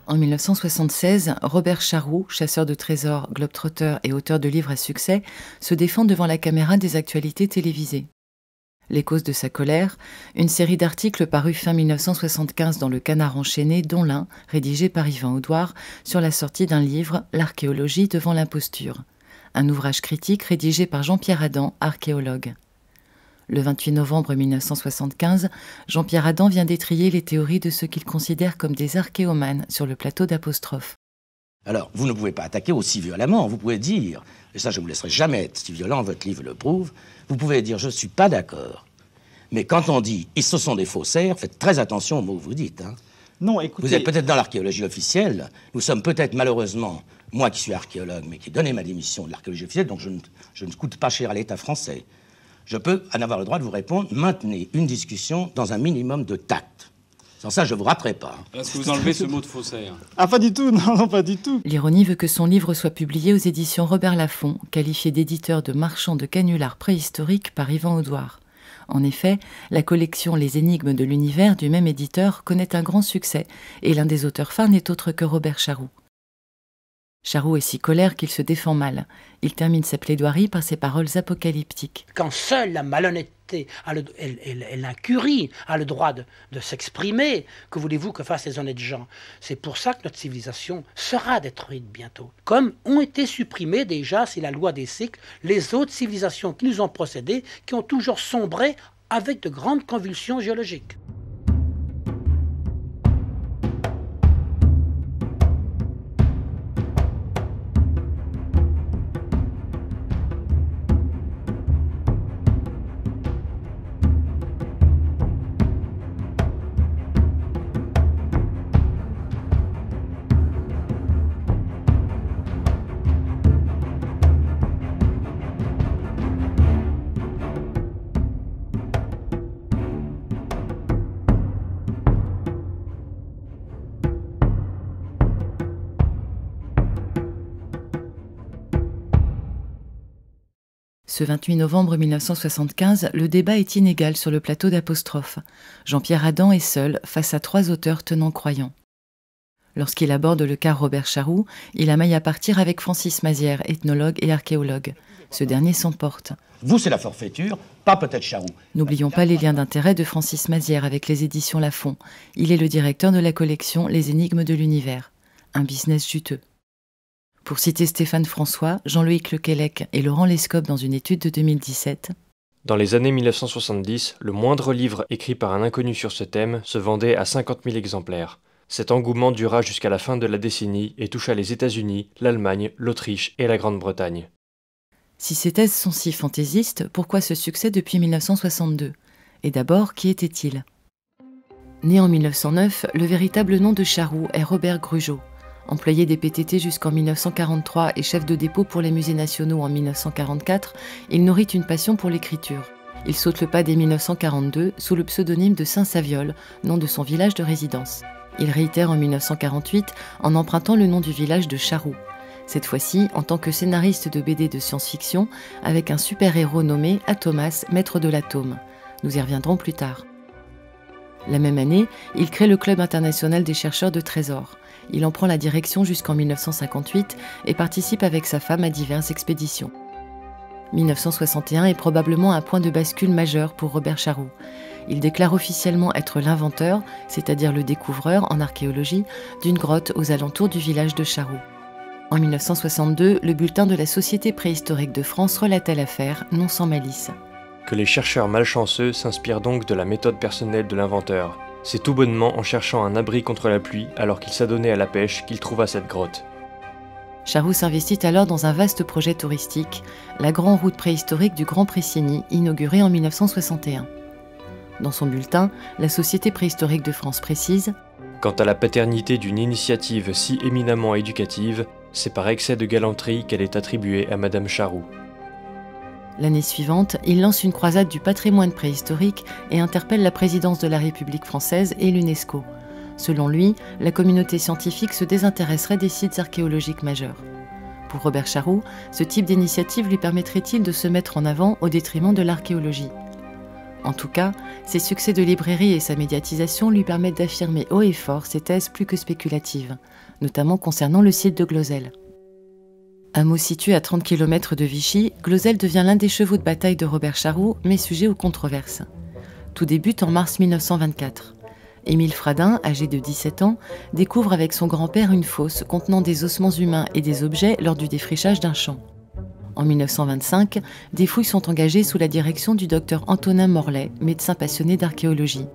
En 1976, Robert Charroux, chasseur de trésors, globe-trotter et auteur de livres à succès, se défend devant la caméra des actualités télévisées. Les causes de sa colère, une série d'articles parus fin 1975 dans le Canard enchaîné, dont l'un, rédigé par Yvan Audouard, sur la sortie d'un livre, L'archéologie devant l'imposture, un ouvrage critique rédigé par Jean-Pierre Adam, archéologue. Le 28 novembre 1975, Jean-Pierre Adam vient d'étrier les théories de ceux qu'il considère comme des archéomanes sur le plateau d'Apostrophe. Alors, vous ne pouvez pas attaquer aussi violemment, vous pouvez dire, et ça je ne vous laisserai jamais être si violent, votre livre le prouve, vous pouvez dire je ne suis pas d'accord. Mais quand on dit « ce sont des faussaires », faites très attention aux mots que vous dites. Hein. Non, écoutez... Vous êtes peut-être dans l'archéologie officielle, nous sommes peut-être malheureusement, moi qui suis archéologue, mais qui ai donné ma démission de l'archéologie officielle, donc je ne coûte pas cher à l'État français. Je peux en avoir le droit de vous répondre, maintenez une discussion dans un minimum de tact. Sans ça, je ne vous raterai pas. Est-ce que vous enlevez ce mot de faussaire? Ah, pas du tout, non, pas du tout. L'ironie veut que son livre soit publié aux éditions Robert Laffont, qualifié d'éditeur de marchand de canulars préhistoriques par Yvan Audouard. En effet, la collection Les énigmes de l'univers du même éditeur connaît un grand succès, et l'un des auteurs phares n'est autre que Robert Charroux. Charroux est si colère qu'il se défend mal. Il termine sa plaidoirie par ces paroles apocalyptiques. Quand seule la malhonnêteté et l'incurie a le droit de s'exprimer, que voulez-vous que fassent les honnêtes gens? C'est pour ça que notre civilisation sera détruite bientôt. Comme ont été supprimées déjà, c'est la loi des cycles, les autres civilisations qui nous ont précédés, qui ont toujours sombré avec de grandes convulsions géologiques. Ce 28 novembre 1975, le débat est inégal sur le plateau d'Apostrophe. Jean-Pierre Adam est seul face à 3 auteurs tenants croyants. Lorsqu'il aborde le cas Robert Charroux, il amaille à partir avec Francis Mazières, ethnologue et archéologue. Ce dernier s'emporte. Vous, c'est la forfaiture, pas peut-être Charroux. N'oublions pas les liens d'intérêt de Francis Mazières avec les éditions Laffont. Il est le directeur de la collection Les énigmes de l'univers. Un business juteux. Pour citer Stéphane François, Jean-Loïc Lequellec et Laurent Lescope dans une étude de 2017. Dans les années 1970, le moindre livre écrit par un inconnu sur ce thème se vendait à 50 000 exemplaires. Cet engouement dura jusqu'à la fin de la décennie et toucha les États-Unis, l'Allemagne, l'Autriche et la Grande-Bretagne. Si ces thèses sont si fantaisistes, pourquoi ce succès depuis 1962? Et d'abord, qui était-il? Né en 1909, le véritable nom de Charroux est Robert Grugeot. Employé des PTT jusqu'en 1943 et chef de dépôt pour les musées nationaux en 1944, il nourrit une passion pour l'écriture. Il saute le pas dès 1942 sous le pseudonyme de Saint-Saviol, nom de son village de résidence. Il réitère en 1948 en empruntant le nom du village de Charroux. Cette fois-ci en tant que scénariste de BD de science-fiction avec un super-héros nommé Atomas, maître de l'atome. Nous y reviendrons plus tard. La même année, il crée le Club international des chercheurs de trésors. Il en prend la direction jusqu'en 1958 et participe avec sa femme à diverses expéditions. 1961 est probablement un point de bascule majeur pour Robert Charroux. Il déclare officiellement être l'inventeur, c'est-à-dire le découvreur en archéologie, d'une grotte aux alentours du village de Charroux. En 1962, le bulletin de la Société préhistorique de France relatait l'affaire, non sans malice. Que les chercheurs malchanceux s'inspirent donc de la méthode personnelle de l'inventeur. C'est tout bonnement en cherchant un abri contre la pluie alors qu'il s'adonnait à la pêche qu'il trouva cette grotte. Charroux s'investit alors dans un vaste projet touristique, la Grande Route préhistorique du Grand Pressigny, inaugurée en 1961. Dans son bulletin, la Société préhistorique de France précise « Quant à la paternité d'une initiative si éminemment éducative, c'est par excès de galanterie qu'elle est attribuée à Madame Charroux. » L'année suivante, il lance une croisade du patrimoine préhistorique et interpelle la présidence de la République française et l'UNESCO. Selon lui, la communauté scientifique se désintéresserait des sites archéologiques majeurs. Pour Robert Charroux, ce type d'initiative lui permettrait-il de se mettre en avant au détriment de l'archéologie? En tout cas, ses succès de librairie et sa médiatisation lui permettent d'affirmer haut et fort ses thèses plus que spéculatives, notamment concernant le site de Glozelle. Hameau situé à 30 km de Vichy, Glozelle devient l'un des chevaux de bataille de Robert Charroux, mais sujet aux controverses. Tout débute en mars 1924. Émile Fradin, âgé de 17 ans, découvre avec son grand-père une fosse contenant des ossements humains et des objets lors du défrichage d'un champ. En 1925, des fouilles sont engagées sous la direction du docteur Antonin Morlet, médecin passionné d'archéologie.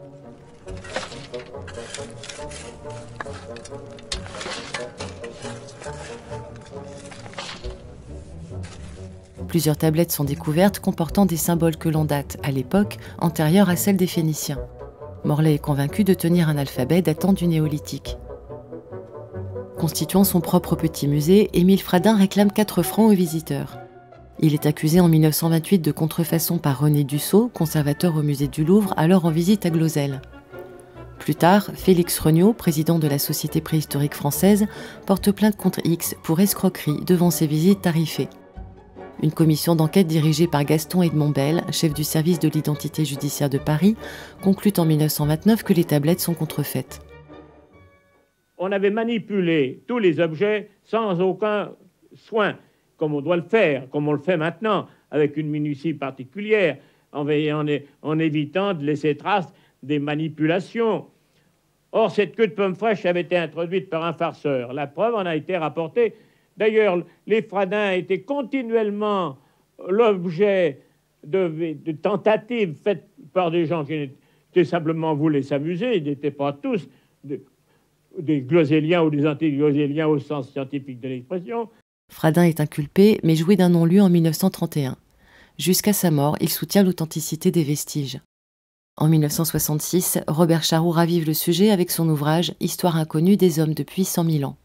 Plusieurs tablettes sont découvertes comportant des symboles que l'on date, à l'époque, antérieure à celle des Phéniciens. Morlet est convaincu de tenir un alphabet datant du néolithique. Constituant son propre petit musée, Émile Fradin réclame 4 francs aux visiteurs. Il est accusé en 1928 de contrefaçon par René Dussault, conservateur au musée du Louvre, alors en visite à Glozelle. Plus tard, Félix Regnault, président de la Société préhistorique française, porte plainte contre X pour escroquerie devant ses visites tarifées. Une commission d'enquête dirigée par Gaston Edmond Bel, chef du service de l'identité judiciaire de Paris, conclut en 1929 que les tablettes sont contrefaites. On avait manipulé tous les objets sans aucun soin, comme on doit le faire, comme on le fait maintenant, avec une minutie particulière, en évitant de laisser trace des manipulations. Or, cette queue de pomme fraîche avait été introduite par un farceur. La preuve en a été rapportée. D'ailleurs, les Fradins étaient continuellement l'objet de tentatives faites par des gens qui étaient simplement voulaient s'amuser. Ils n'étaient pas tous des glozéliens ou des anti-glozéliens au sens scientifique de l'expression. Fradin est inculpé, mais joué d'un non-lieu en 1931. Jusqu'à sa mort, il soutient l'authenticité des vestiges. En 1966, Robert Charroux ravive le sujet avec son ouvrage « Histoire inconnue des hommes depuis 100 000 ans ».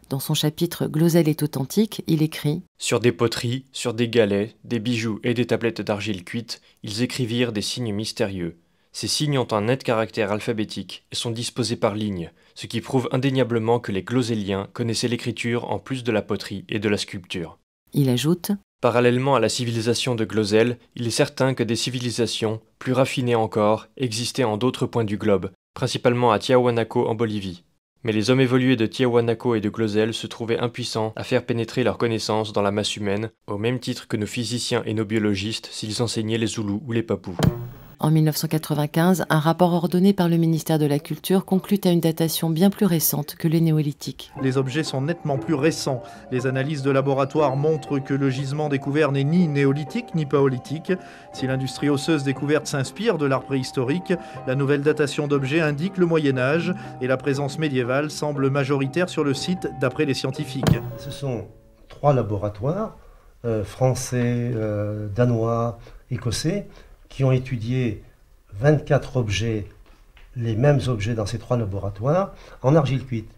Dans son chapitre « Glozelle est authentique », il écrit « Sur des poteries, sur des galets, des bijoux et des tablettes d'argile cuite, ils écrivirent des signes mystérieux. Ces signes ont un net caractère alphabétique et sont disposés par lignes, ce qui prouve indéniablement que les Glozéliens connaissaient l'écriture en plus de la poterie et de la sculpture. » Il ajoute « Parallèlement à la civilisation de Glozelle, il est certain que des civilisations, plus raffinées encore, existaient en d'autres points du globe, principalement à Tiahuanaco en Bolivie. Mais les hommes évolués de Tiahuanaco et de Glozelle se trouvaient impuissants à faire pénétrer leurs connaissances dans la masse humaine, au même titre que nos physiciens et nos biologistes s'ils enseignaient les Zoulous ou les Papous. » En 1995, un rapport ordonné par le ministère de la Culture conclut à une datation bien plus récente que le néolithique. Les objets sont nettement plus récents. Les analyses de laboratoire montrent que le gisement découvert n'est ni néolithique ni paléolithique. Si l'industrie osseuse découverte s'inspire de l'art préhistorique, la nouvelle datation d'objets indique le Moyen-Âge et la présence médiévale semble majoritaire sur le site d'après les scientifiques. Ce sont 3 laboratoires, français, danois, écossais, qui ont étudié 24 objets, les mêmes objets dans ces 3 laboratoires, en argile cuite,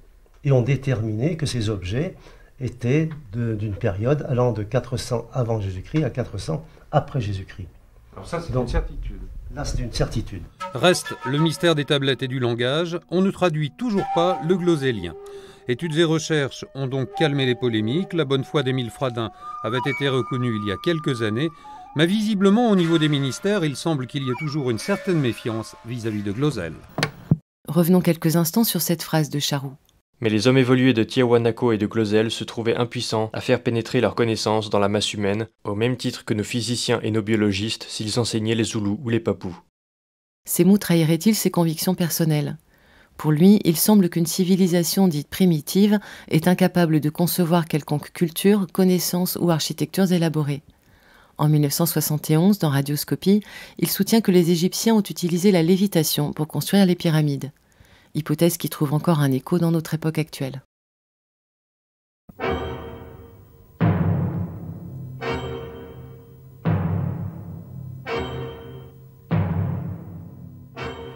et ont déterminé que ces objets étaient d'une période allant de 400 avant Jésus-Christ à 400 après Jésus-Christ. Alors ça, c'est une certitude. Là, c'est une certitude. Reste le mystère des tablettes et du langage. On ne traduit toujours pas le glozélien. Études et recherches ont donc calmé les polémiques. La bonne foi d'Émile Fradin avait été reconnue il y a quelques années. Mais visiblement, au niveau des ministères, il semble qu'il y ait toujours une certaine méfiance vis-à-vis de Glozelle. Revenons quelques instants sur cette phrase de Charroux. Mais les hommes évolués de Tiahuanaco et de Glozelle se trouvaient impuissants à faire pénétrer leurs connaissances dans la masse humaine, au même titre que nos physiciens et nos biologistes s'ils enseignaient les Zoulous ou les Papous. Ces mots trahiraient-ils ses convictions personnelles ? Pour lui, il semble qu'une civilisation dite primitive est incapable de concevoir quelconque culture, connaissance ou architectures élaborées. En 1971, dans Radioscopie, il soutient que les Égyptiens ont utilisé la lévitation pour construire les pyramides. Hypothèse qui trouve encore un écho dans notre époque actuelle.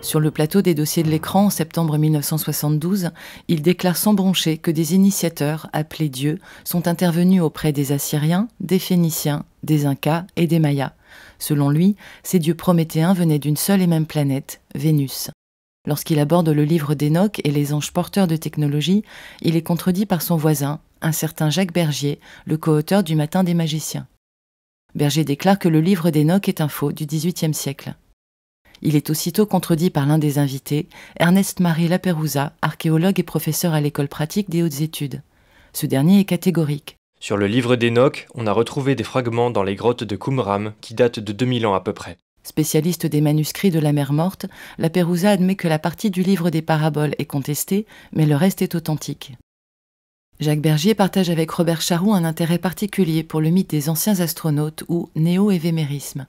Sur le plateau des dossiers de l'écran en septembre 1972, il déclare sans broncher que des initiateurs, appelés dieux, sont intervenus auprès des Assyriens, des Phéniciens, des Incas et des Mayas. Selon lui, ces dieux prométhéens venaient d'une seule et même planète, Vénus. Lorsqu'il aborde le livre d'Enoch et les anges porteurs de technologie, il est contredit par son voisin, un certain Jacques Bergier, le co-auteur du Matin des magiciens. Bergier déclare que le livre d'Enoch est un faux du XVIIIe siècle. Il est aussitôt contredit par l'un des invités, Ernest-Marie Lapérouse, archéologue et professeur à l'école pratique des hautes études. Ce dernier est catégorique. Sur le livre d'Enoch, on a retrouvé des fragments dans les grottes de Qumran qui datent de 2000 ans à peu près. Spécialiste des manuscrits de la mer Morte, Lapérouse admet que la partie du livre des paraboles est contestée, mais le reste est authentique. Jacques Bergier partage avec Robert Charroux un intérêt particulier pour le mythe des anciens astronautes ou néo-évémérisme.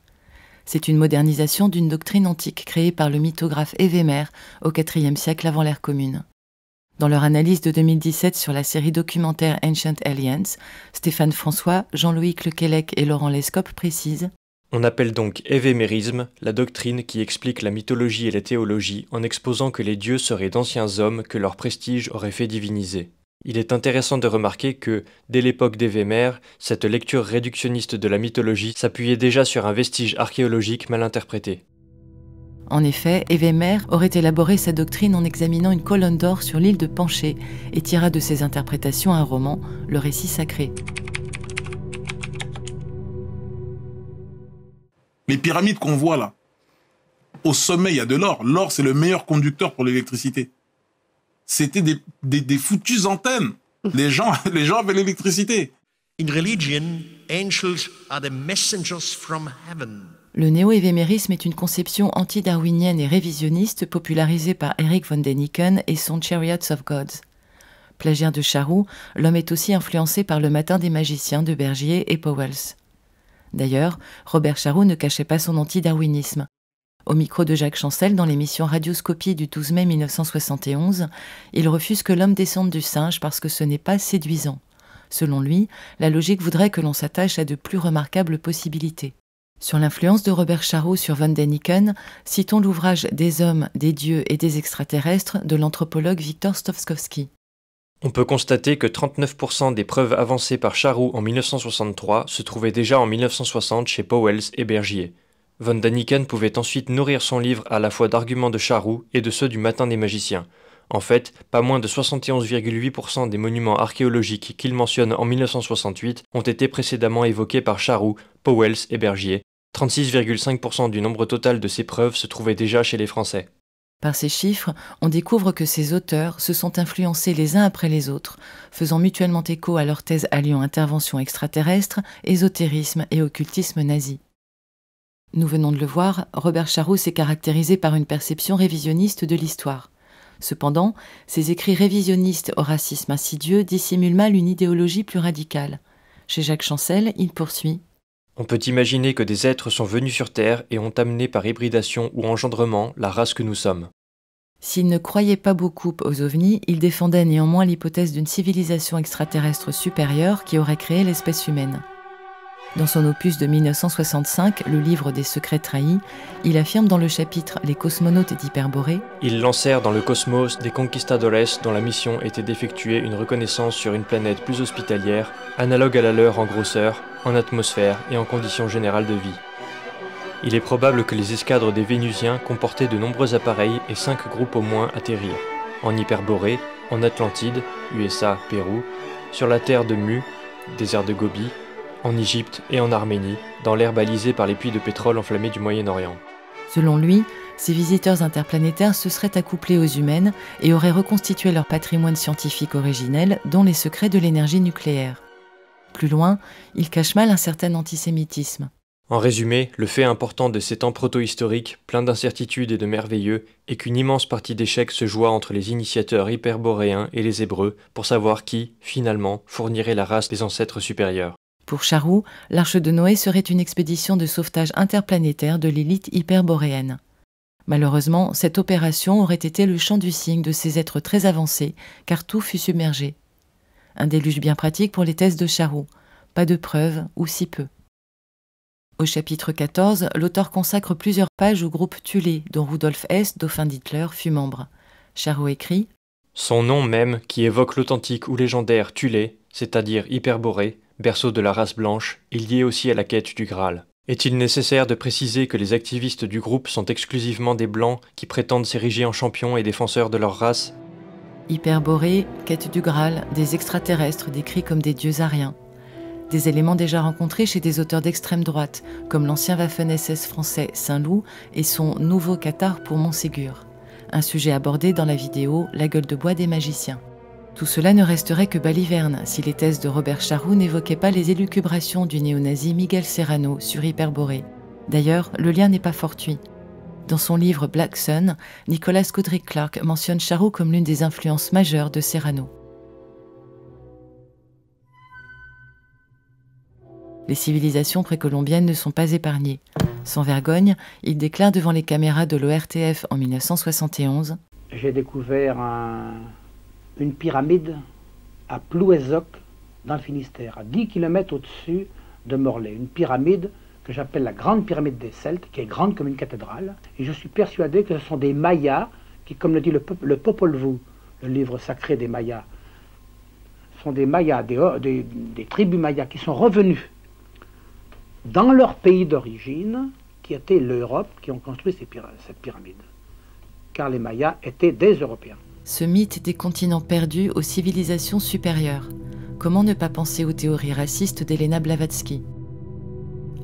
C'est une modernisation d'une doctrine antique créée par le mythographe Évémère au IVe siècle avant l'ère commune. Dans leur analyse de 2017 sur la série documentaire Ancient Aliens, Stéphane François, Jean-Louis Lequelec et Laurent Lescope précisent: On appelle donc évémérisme la doctrine qui explique la mythologie et la théologie en exposant que les dieux seraient d'anciens hommes que leur prestige aurait fait diviniser. Il est intéressant de remarquer que, dès l'époque d'Évémère, cette lecture réductionniste de la mythologie s'appuyait déjà sur un vestige archéologique mal interprété. En effet, Évémère aurait élaboré sa doctrine en examinant une colonne d'or sur l'île de Panché et tira de ses interprétations un roman, le récit sacré. Les pyramides qu'on voit là, au sommet il y a de l'or. L'or c'est le meilleur conducteur pour l'électricité. C'était des foutues antennes. Les gens avaient l'électricité. In religion, angels are the messengers from heaven. Le néo-évémérisme est une conception anti-darwinienne et révisionniste popularisée par Eric von Däniken et son Chariots of Gods. Plagiaire de Charroux, l'homme est aussi influencé par le Matin des magiciens de Bergier et Pauwels. D'ailleurs, Robert Charroux ne cachait pas son anti-darwinisme. Au micro de Jacques Chancel dans l'émission Radioscopie du 12 mai 1971, il refuse que l'homme descende du singe parce que ce n'est pas séduisant. Selon lui, la logique voudrait que l'on s'attache à de plus remarquables possibilités. Sur l'influence de Robert Charroux sur von Däniken, citons l'ouvrage Des hommes, des dieux et des extraterrestres de l'anthropologue Victor Stovskowski. On peut constater que 39% des preuves avancées par Charroux en 1963 se trouvaient déjà en 1960 chez Pauwels et Bergier. Von Däniken pouvait ensuite nourrir son livre à la fois d'arguments de Charroux et de ceux du Matin des magiciens. En fait, pas moins de 71,8% des monuments archéologiques qu'il mentionne en 1968 ont été précédemment évoqués par Charroux, Pauwels et Bergier. 36,5% du nombre total de ces preuves se trouvaient déjà chez les Français. Par ces chiffres, on découvre que ces auteurs se sont influencés les uns après les autres, faisant mutuellement écho à leur thèse alliant intervention extraterrestre, ésotérisme et occultisme nazi. Nous venons de le voir, Robert Charroux s'est caractérisé par une perception révisionniste de l'histoire. Cependant, ses écrits révisionnistes au racisme insidieux dissimulent mal une idéologie plus radicale. Chez Jacques Chancel, il poursuit: On peut imaginer que des êtres sont venus sur Terre et ont amené par hybridation ou engendrement la race que nous sommes. S'il ne croyait pas beaucoup aux ovnis, il défendait néanmoins l'hypothèse d'une civilisation extraterrestre supérieure qui aurait créé l'espèce humaine. Dans son opus de 1965, le livre des secrets trahis, il affirme dans le chapitre « Les cosmonautes d'Hyperborée » Ils lancèrent dans le cosmos des conquistadores dont la mission était d'effectuer une reconnaissance sur une planète plus hospitalière, analogue à la leur en grosseur, en atmosphère et en conditions générales de vie. Il est probable que les escadres des Vénusiens comportaient de nombreux appareils et 5 groupes au moins atterrirent, en Hyperborée, en Atlantide, USA, Pérou, sur la terre de Mu, désert de Gobi, en Égypte et en Arménie, dans l'air balisé par les puits de pétrole enflammés du Moyen-Orient. Selon lui, ces visiteurs interplanétaires se seraient accouplés aux humaines et auraient reconstitué leur patrimoine scientifique originel, dont les secrets de l'énergie nucléaire. Plus loin, il cache mal un certain antisémitisme. En résumé, le fait important de ces temps proto-historiques, pleins d'incertitudes et de merveilleux, est qu'une immense partie d'échecs se joua entre les initiateurs hyperboréens et les Hébreux pour savoir qui, finalement, fournirait la race des ancêtres supérieurs. Pour Charroux, l'Arche de Noé serait une expédition de sauvetage interplanétaire de l'élite hyperboréenne. Malheureusement, cette opération aurait été le champ du cygne de ces êtres très avancés, car tout fut submergé. Un déluge bien pratique pour les thèses de Charroux. Pas de preuves, ou si peu. Au chapitre 14, l'auteur consacre plusieurs pages au groupe Thulé, dont Rudolf Hess, dauphin d'Hitler, fut membre. Charroux écrit « Son nom même, qui évoque l'authentique ou légendaire Thulé, c'est-à-dire Hyperborée, berceau de la race blanche, est lié aussi à la quête du Graal. Est-il nécessaire de préciser que les activistes du groupe sont exclusivement des Blancs qui prétendent s'ériger en champions et défenseurs de leur race ? Hyperborée, quête du Graal, des extraterrestres décrits comme des dieux ariens. des éléments déjà rencontrés chez des auteurs d'extrême droite, comme l'ancien Waffen-SS français Saint-Loup et son Nouveau Cathare pour Montségur, un sujet abordé dans la vidéo La gueule de bois des magiciens. Tout cela ne resterait que baliverne si les thèses de Robert Charroux n'évoquaient pas les élucubrations du néo-nazi Miguel Serrano sur Hyperborée. D'ailleurs, le lien n'est pas fortuit. Dans son livre Black Sun, Nicholas Goodrick Clark mentionne Charroux comme l'une des influences majeures de Serrano. Les civilisations précolombiennes ne sont pas épargnées. Sans vergogne, il déclare devant les caméras de l'ORTF en 1971 « J'ai découvert une pyramide à Plouézoc, dans le Finistère, à 10 km au-dessus de Morlaix. Une pyramide que j'appelle la grande pyramide des Celtes, qui est grande comme une cathédrale. Et je suis persuadé que ce sont des Mayas, qui, comme le dit le Popol Vuh, le livre sacré des Mayas, sont des Mayas, des tribus Mayas qui sont revenus dans leur pays d'origine, qui était l'Europe, qui ont construit cette pyramide. Car les Mayas étaient des Européens. Ce mythe des continents perdus aux civilisations supérieures. Comment ne pas penser aux théories racistes d'Elena Blavatsky?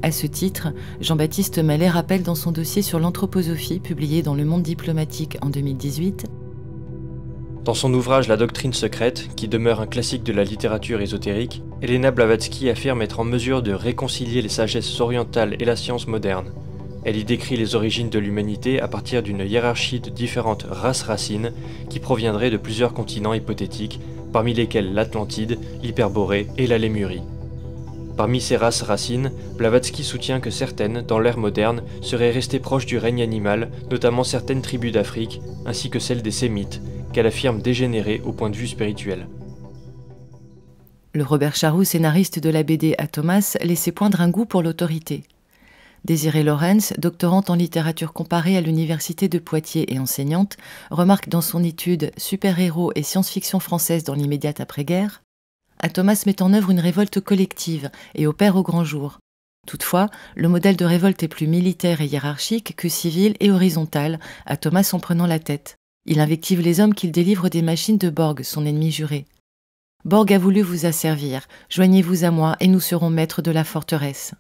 À ce titre, Jean-Baptiste Mallet rappelle dans son dossier sur l'anthroposophie, publié dans Le Monde diplomatique en 2018, dans son ouvrage La doctrine secrète, qui demeure un classique de la littérature ésotérique, Elena Blavatsky affirme être en mesure de réconcilier les sagesses orientales et la science moderne. Elle y décrit les origines de l'humanité à partir d'une hiérarchie de différentes races racines qui proviendraient de plusieurs continents hypothétiques, parmi lesquels l'Atlantide, l'Hyperborée et la Lémurie. Parmi ces races racines, Blavatsky soutient que certaines, dans l'ère moderne, seraient restées proches du règne animal, notamment certaines tribus d'Afrique, ainsi que celles des Sémites, qu'elle affirme dégénérer au point de vue spirituel. Le Robert Charroux, scénariste de la BD à Thomas, laissait poindre un goût pour l'autorité. Désirée Lawrence, doctorante en littérature comparée à l'université de Poitiers et enseignante, remarque dans son étude « Super-héros et science-fiction française dans l'immédiate après-guerre » Thomas met en œuvre une révolte collective et opère au grand jour. Toutefois, le modèle de révolte est plus militaire et hiérarchique que civil et horizontal, Thomas en prenant la tête. Il invective les hommes qu'il délivre des machines de Borg, son ennemi juré. « Borg a voulu vous asservir, joignez-vous à moi et nous serons maîtres de la forteresse. »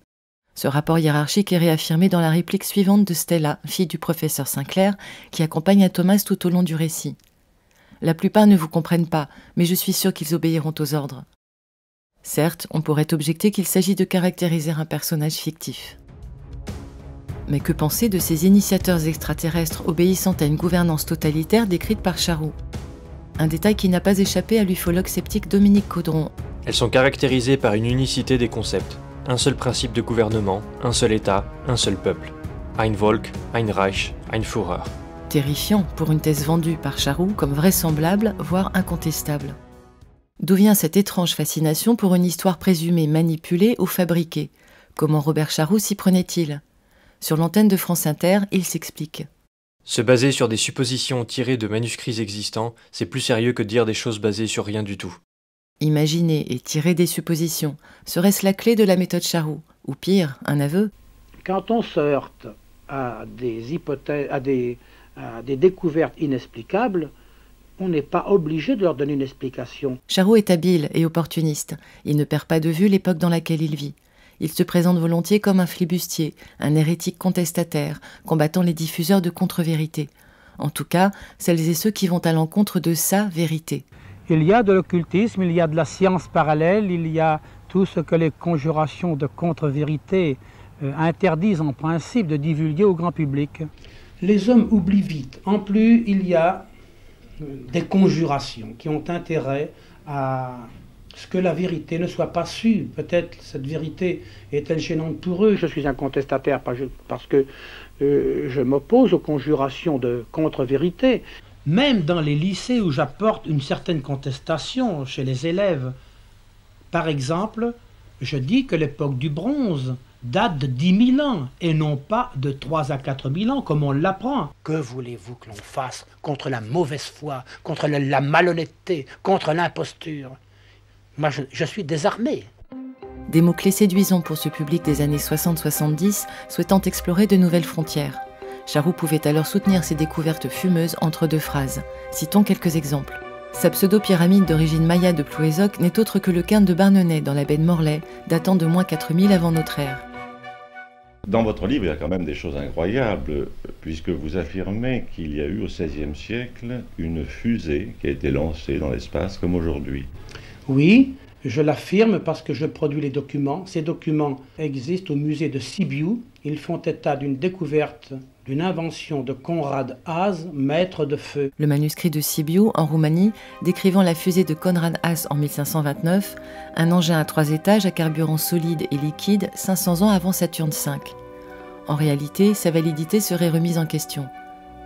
Ce rapport hiérarchique est réaffirmé dans la réplique suivante de Stella, fille du professeur Sinclair, qui accompagne Thomas tout au long du récit. « La plupart ne vous comprennent pas, mais je suis sûr qu'ils obéiront aux ordres. » Certes, on pourrait objecter qu'il s'agit de caractériser un personnage fictif. Mais que penser de ces initiateurs extraterrestres obéissant à une gouvernance totalitaire décrite par Charroux? Un détail qui n'a pas échappé à l'ufologue sceptique Dominique Caudron. Elles sont caractérisées par une unicité des concepts. Un seul principe de gouvernement, un seul État, un seul peuple. Ein Volk, ein Reich, ein Führer. Terrifiant pour une thèse vendue par Charroux comme vraisemblable, voire incontestable. D'où vient cette étrange fascination pour une histoire présumée manipulée ou fabriquée? Comment Robert Charroux s'y prenait-il? Sur l'antenne de France Inter, il s'explique. Se baser sur des suppositions tirées de manuscrits existants, c'est plus sérieux que de dire des choses basées sur rien du tout. Imaginer et tirer des suppositions, serait-ce la clé de la méthode Charroux? Ou pire, un aveu? Quand on se heurte à des hypothèses, à des découvertes inexplicables, on n'est pas obligé de leur donner une explication. Charroux est habile et opportuniste. Il ne perd pas de vue l'époque dans laquelle il vit. Il se présente volontiers comme un flibustier, un hérétique contestataire, combattant les diffuseurs de contre-vérités. En tout cas, celles et ceux qui vont à l'encontre de sa vérité. Il y a de l'occultisme, il y a de la science parallèle, il y a tout ce que les conjurations de contre-vérité interdisent en principe de divulguer au grand public. Les hommes oublient vite. En plus, il y a des conjurations qui ont intérêt à ce que la vérité ne soit pas sue. Peut-être cette vérité est-elle gênante pour eux. Je suis un contestataire parce que je m'oppose aux conjurations de contre-vérité. Même dans les lycées où j'apporte une certaine contestation chez les élèves. Par exemple, je dis que l'époque du bronze date de 10 000 ans et non pas de 3 à 4 000 ans comme on l'apprend. Que voulez-vous que l'on fasse contre la mauvaise foi, contre la malhonnêteté, contre l'imposture? Moi, je suis désarmé. Des mots-clés séduisants pour ce public des années 60-70 souhaitant explorer de nouvelles frontières. Charroux pouvait alors soutenir ses découvertes fumeuses entre deux phrases. Citons quelques exemples. Sa pseudo-pyramide d'origine maya de Plouézoc n'est autre que le cairn de Barnenay dans la baie de Morlaix, datant de moins 4000 avant notre ère. Dans votre livre, il y a quand même des choses incroyables, puisque vous affirmez qu'il y a eu au XVIe siècle une fusée qui a été lancée dans l'espace comme aujourd'hui. Oui, je l'affirme parce que je produis les documents. Ces documents existent au musée de Sibiu. Ils font état d'une découverte, d'une invention de Konrad Haas, maître de feu. Le manuscrit de Sibiu, en Roumanie, décrivant la fusée de Konrad Haas en 1529, un engin à 3 étages à carburant solide et liquide 500 ans avant Saturne V. En réalité, sa validité serait remise en question.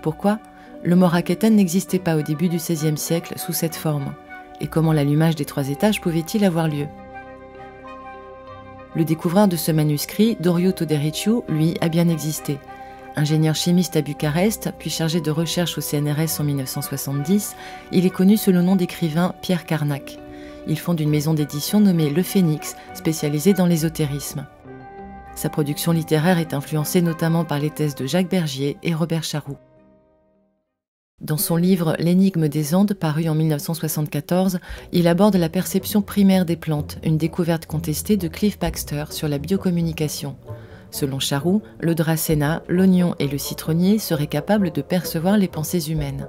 Pourquoi ? Le mot Raketen n'existait pas au début du XVIe siècle sous cette forme. Et comment l'allumage des 3 étages pouvait-il avoir lieu ? Le découvreur de ce manuscrit, Doriu Todericiu, lui, a bien existé. Ingénieur chimiste à Bucarest, puis chargé de recherche au CNRS en 1970, il est connu sous le nom d'écrivain Pierre Carnac. Il fonde une maison d'édition nommée Le Phénix, spécialisée dans l'ésotérisme. Sa production littéraire est influencée notamment par les thèses de Jacques Bergier et Robert Charroux. Dans son livre « L'énigme des Andes », paru en 1974, il aborde la perception primaire des plantes, une découverte contestée de Cliff Baxter sur la biocommunication. Selon Charroux, le dracena, l'oignon et le citronnier seraient capables de percevoir les pensées humaines.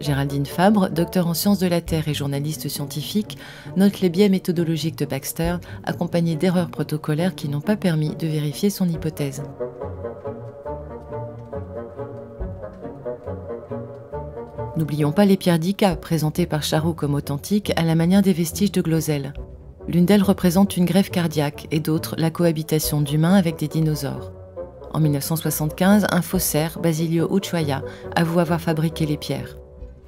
Géraldine Fabre, docteur en sciences de la Terre et journaliste scientifique, note les biais méthodologiques de Baxter, accompagnés d'erreurs protocolaires qui n'ont pas permis de vérifier son hypothèse. N'oublions pas les pierres d'Ica, présentées par Charroux comme authentiques à la manière des vestiges de Glosel. L'une d'elles représente une greffe cardiaque et d'autres la cohabitation d'humains avec des dinosaures. En 1975, un faussaire, Basilio Ushuaia, avoue avoir fabriqué les pierres.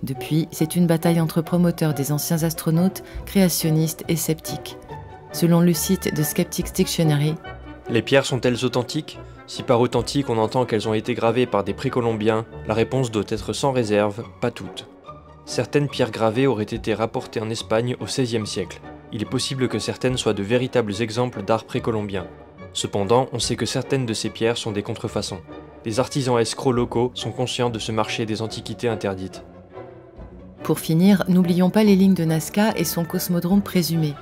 Depuis, c'est une bataille entre promoteurs des anciens astronautes, créationnistes et sceptiques. Selon le site de Skeptics Dictionary, les pierres sont-elles authentiques ? Si par authentique on entend qu'elles ont été gravées par des précolombiens, la réponse doit être sans réserve, pas toutes. Certaines pierres gravées auraient été rapportées en Espagne au XVIe siècle. Il est possible que certaines soient de véritables exemples d'art précolombien. Cependant, on sait que certaines de ces pierres sont des contrefaçons. Les artisans escrocs locaux sont conscients de ce marché des antiquités interdites. Pour finir, n'oublions pas les lignes de Nazca et son cosmodrome présumé.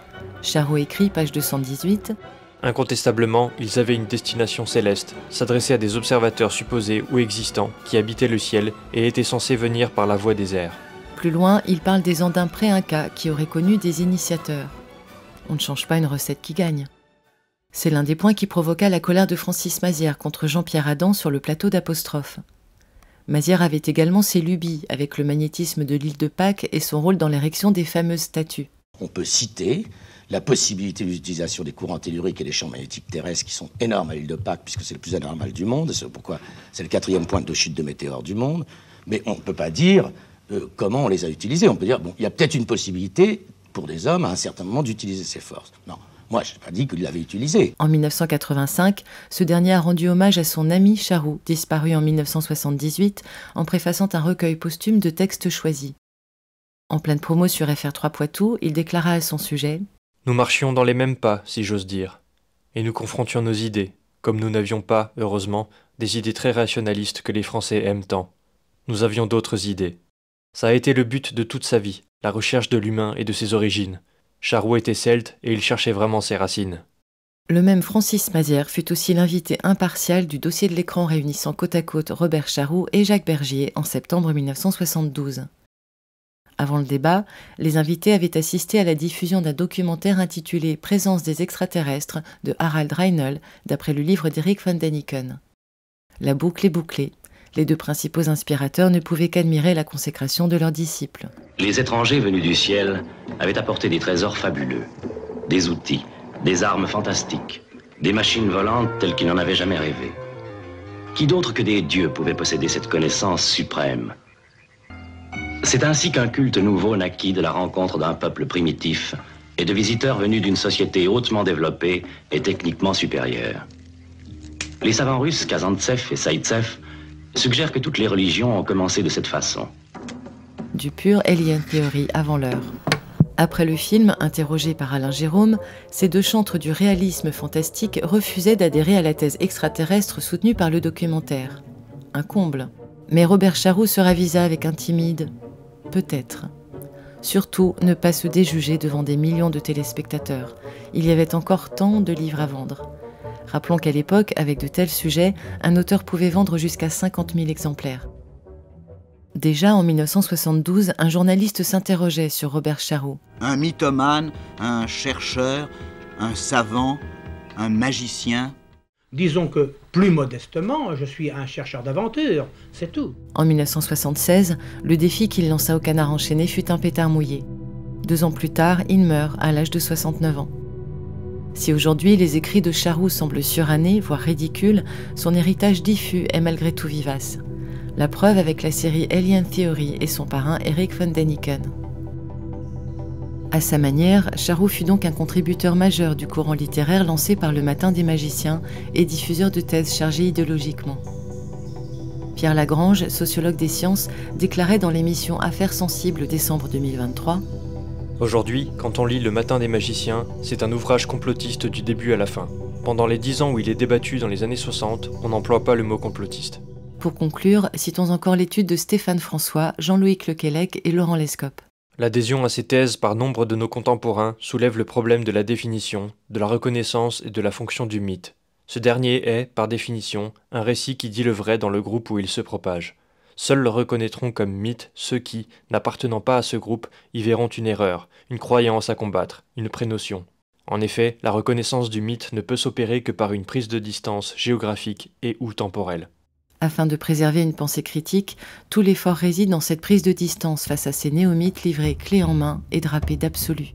Charroux écrit, page 218, « Incontestablement, ils avaient une destination céleste, s'adressaient à des observateurs supposés ou existants qui habitaient le ciel et étaient censés venir par la voie des airs. » Plus loin, il parle des Andins pré-Incas qui auraient connu des initiateurs. On ne change pas une recette qui gagne. C'est l'un des points qui provoqua la colère de Francis Mazières contre Jean-Pierre Adam sur le plateau d'Apostrophe. Mazières avait également ses lubies avec le magnétisme de l'île de Pâques et son rôle dans l'érection des fameuses statues. On peut citer la possibilité d'utilisation des courants telluriques et des champs magnétiques terrestres qui sont énormes à l'île de Pâques puisque c'est le plus anormal du monde, c'est pourquoi c'est le 4e point de chute de météores du monde, mais on ne peut pas dire comment on les a utilisés. On peut dire, bon, il y a peut-être une possibilité pour des hommes à un certain moment d'utiliser ces forces. Non, moi je n'ai pas dit qu'il l'avait utilisé. En 1985, ce dernier a rendu hommage à son ami Charroux, disparu en 1978, en préfaçant un recueil posthume de textes choisis. En pleine promo sur FR3 Poitou, il déclara à son sujet « Nous marchions dans les mêmes pas, si j'ose dire, et nous confrontions nos idées, comme nous n'avions pas, heureusement, des idées très rationalistes que les Français aiment tant. Nous avions d'autres idées. Ça a été le but de toute sa vie, la recherche de l'humain et de ses origines. Charroux était celte et il cherchait vraiment ses racines. » Le même Francis Mazières fut aussi l'invité impartial du dossier de l'écran réunissant côte à côte Robert Charroux et Jacques Bergier en septembre 1972. Avant le débat, les invités avaient assisté à la diffusion d'un documentaire intitulé « Présence des extraterrestres » de Harald Reinl, d'après le livre d'Eric van Däniken. La boucle est bouclée. Les deux principaux inspirateurs ne pouvaient qu'admirer la consécration de leurs disciples. Les étrangers venus du ciel avaient apporté des trésors fabuleux, des outils, des armes fantastiques, des machines volantes telles qu'ils n'en avaient jamais rêvé. Qui d'autre que des dieux pouvait posséder cette connaissance suprême ? C'est ainsi qu'un culte nouveau naquit de la rencontre d'un peuple primitif et de visiteurs venus d'une société hautement développée et techniquement supérieure. Les savants russes Kazantsev et Zaïtsev suggèrent que toutes les religions ont commencé de cette façon. Du pur alien theory avant l'heure. Après le film, interrogé par Alain Jérôme, ces deux chantres du réalisme fantastique refusaient d'adhérer à la thèse extraterrestre soutenue par le documentaire. Un comble. Mais Robert Charroux se ravisa avec un timide « peut-être. Surtout, ne pas se déjuger devant des millions de téléspectateurs. Il y avait encore tant de livres à vendre. Rappelons qu'à l'époque, avec de tels sujets, un auteur pouvait vendre jusqu'à 50 000 exemplaires. Déjà en 1972, un journaliste s'interrogeait sur Robert Charroux. Un mythomane, un chercheur, un savant, un magicien. Disons que, plus modestement, je suis un chercheur d'aventure, c'est tout. En 1976, le défi qu'il lança au Canard enchaîné fut un pétard mouillé. 2 ans plus tard, il meurt à l'âge de 69 ans. Si aujourd'hui les écrits de Charroux semblent surannés, voire ridicules, son héritage diffus est malgré tout vivace. La preuve avec la série Alien Theory et son parrain Eric von Däniken. À sa manière, Charroux fut donc un contributeur majeur du courant littéraire lancé par le Matin des magiciens et diffuseur de thèses chargées idéologiquement. Pierre Lagrange, sociologue des sciences, déclarait dans l'émission Affaires sensibles décembre 2023 : Aujourd'hui, quand on lit Le Matin des magiciens, c'est un ouvrage complotiste du début à la fin. Pendant les 10 ans où il est débattu dans les années 60, on n'emploie pas le mot complotiste. Pour conclure, citons encore l'étude de Stéphane François, Jean-Louis Lequelec et Laurent Lescope. L'adhésion à ces thèses par nombre de nos contemporains soulève le problème de la définition, de la reconnaissance et de la fonction du mythe. Ce dernier est, par définition, un récit qui dit le vrai dans le groupe où il se propage. Seuls le reconnaîtront comme mythe ceux qui, n'appartenant pas à ce groupe, y verront une erreur, une croyance à combattre, une prénotion. En effet, la reconnaissance du mythe ne peut s'opérer que par une prise de distance géographique et ou temporelle. Afin de préserver une pensée critique, tout l'effort réside dans cette prise de distance face à ces néomythes livrés clé en main et drapés d'absolu.